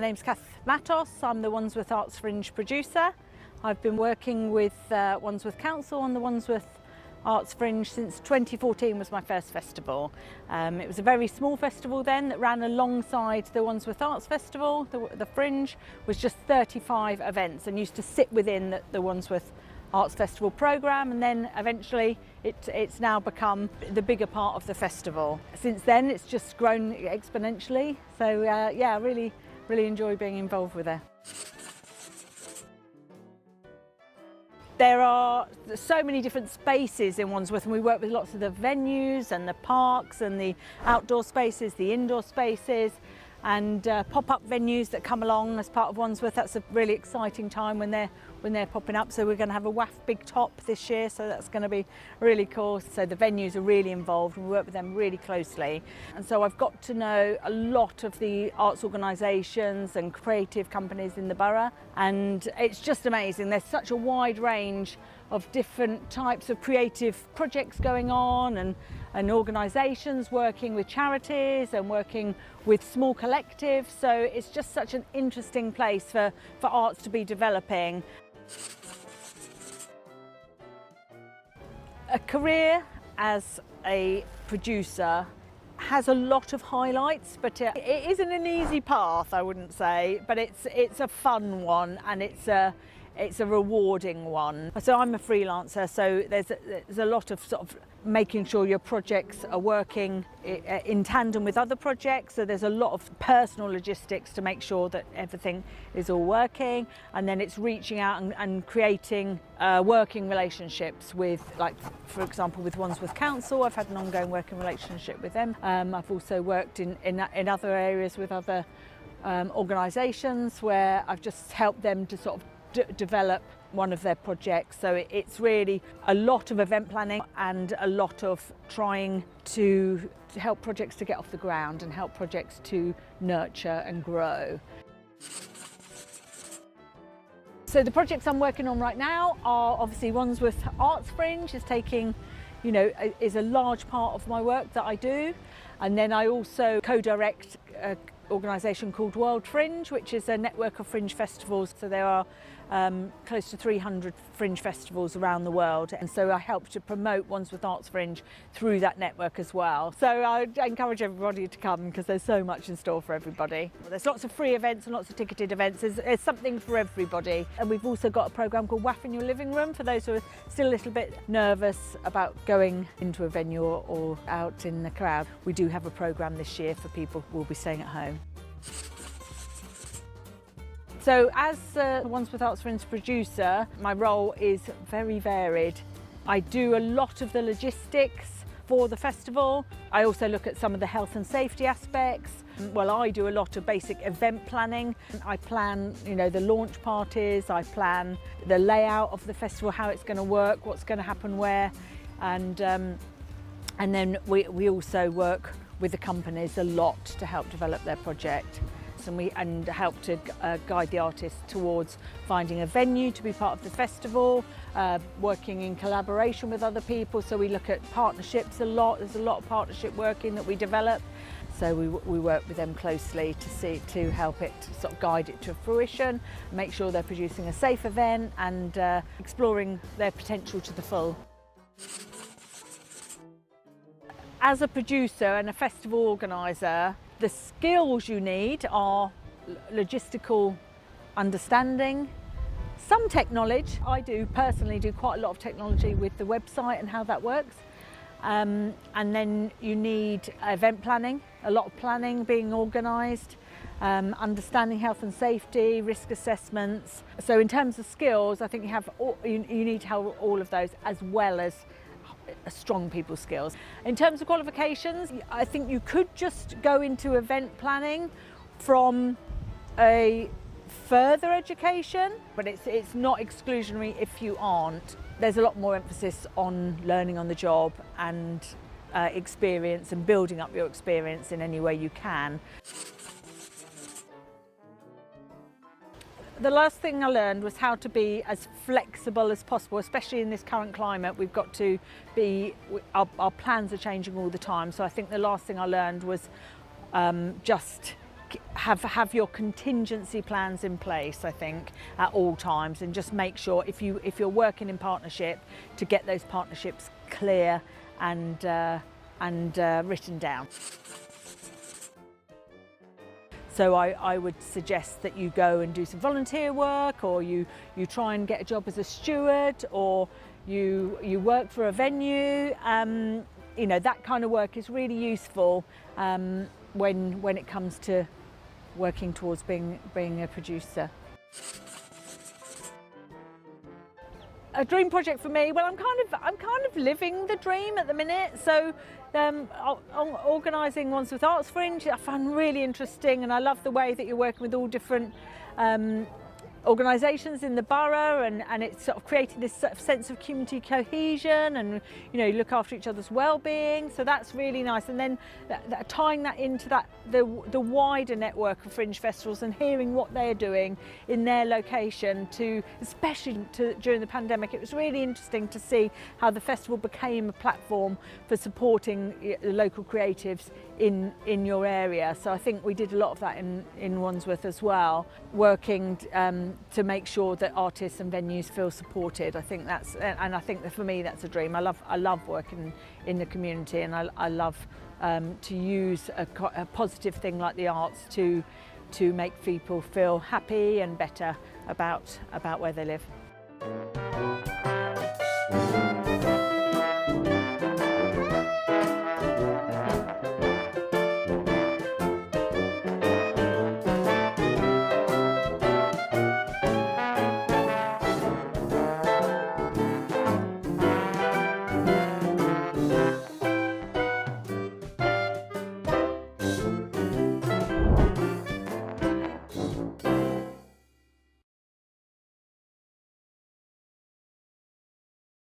My name's Cath Mattos. I'm the Wandsworth Arts Fringe producer. I've been working with Wandsworth Council on the Wandsworth Arts Fringe since 2014 was my first festival. It was a very small festival then that ran alongside the Wandsworth Arts Festival. The Fringe was just 35 events and used to sit within the Wandsworth Arts Festival programme, and then eventually it's now become the bigger part of the festival. Since then it's just grown exponentially, so yeah, I really enjoy being involved with it. There are so many different spaces in Wandsworth, and we work with lots of the venues and the parks and the outdoor spaces, the indoor spaces, and pop-up venues that come along as part of Wandsworth. That's a really exciting time when they're popping up. So we're going to have a WAF Big Top this year, so that's going to be really cool. So the venues are really involved, and we work with them really closely. And so I've got to know a lot of the arts organisations and creative companies in the borough, and it's just amazing. There's such a wide range of different types of creative projects going on, and organisations working with charities and working with small collectives. So it's just such an interesting place for arts to be developing. A career as a producer has a lot of highlights, but it isn't an easy path, I wouldn't say, but it's a fun one, and it's a rewarding one. So I'm a freelancer, so there's a lot of sort of making sure your projects are working in tandem with other projects. So there's a lot of personal logistics to make sure that everything is all working, and then it's reaching out and creating working relationships with, like for example with Wandsworth Council. I've had an ongoing working relationship with them. I've also worked in other areas with other organisations where I've just helped them to sort of develop one of their projects. So it's really a lot of event planning and a lot of trying to help projects to get off the ground and help projects to nurture and grow. So the projects I'm working on right now are obviously Wandsworth Arts Fringe is taking, is a large part of my work that I do. And then I also co-direct an organisation called World Fringe, which is a network of fringe festivals. So there are close to 300 fringe festivals around the world, and so I help to promote Wandsworth Arts Fringe through that network as well. So I encourage everybody to come because there's so much in store for everybody. There's lots of free events and lots of ticketed events. There's something for everybody. And we've also got a programme called WAF in Your Living Room for those who are still a little bit nervous about going into a venue or out in the crowd. We do have a programme this year for people who will be staying at home. So as a Wandsworth Arts Fringe producer, my role is very varied. I do a lot of the logistics for the festival. I also look at some of the health and safety aspects. Well, I do a lot of basic event planning. I plan, the launch parties, I plan the layout of the festival, how it's going to work, what's going to happen where, and then we also work with the companies a lot to help develop their project. And help to guide the artists towards finding a venue to be part of the festival, working in collaboration with other people. So we look at partnerships a lot. There's a lot of partnership working that we develop. So we work with them closely to help it, to sort of guide it to fruition, make sure they're producing a safe event and exploring their potential to the full. As a producer and a festival organiser, the skills you need are logistical understanding, some tech knowledge. I personally do quite a lot of technology with the website and how that works. And then you need event planning, a lot of planning being organised, understanding health and safety, risk assessments. So in terms of skills, I think you need to have all of those as well as strong people skills. In terms of qualifications, I think you could just go into event planning from a further education, but it's not exclusionary if you aren't. There's a lot more emphasis on learning on the job and experience and building up your experience in any way you can. The last thing I learned was how to be as flexible as possible, especially in this current climate. We've got to be, our plans are changing all the time. So I think the last thing I learned was just have your contingency plans in place, I think, at all times, and just make sure if you're working in partnership, to get those partnerships clear and written down. So I would suggest that you go and do some volunteer work, or you try and get a job as a steward, or you work for a venue. You know, that kind of work is really useful when it comes to working towards being a producer. A dream project for me, well, I'm kind of living the dream at the minute. So organising Wandsworth Arts Fringe, I find really interesting, and I love the way that you're working with all different organisations in the borough, and it's sort of creating this sort of sense of community cohesion, and you know, you look after each other's well-being, so that's really nice. And then tying that into the wider network of Fringe festivals, and hearing what they're doing in their location, especially during the pandemic. It was really interesting to see how the festival became a platform for supporting the local creatives in your area. So I think we did a lot of that in Wandsworth as well, working to make sure that artists and venues feel supported. I think I think that for me that's a dream. I love working in the community, and I love to use a positive thing like the arts to make people feel happy and better about where they live.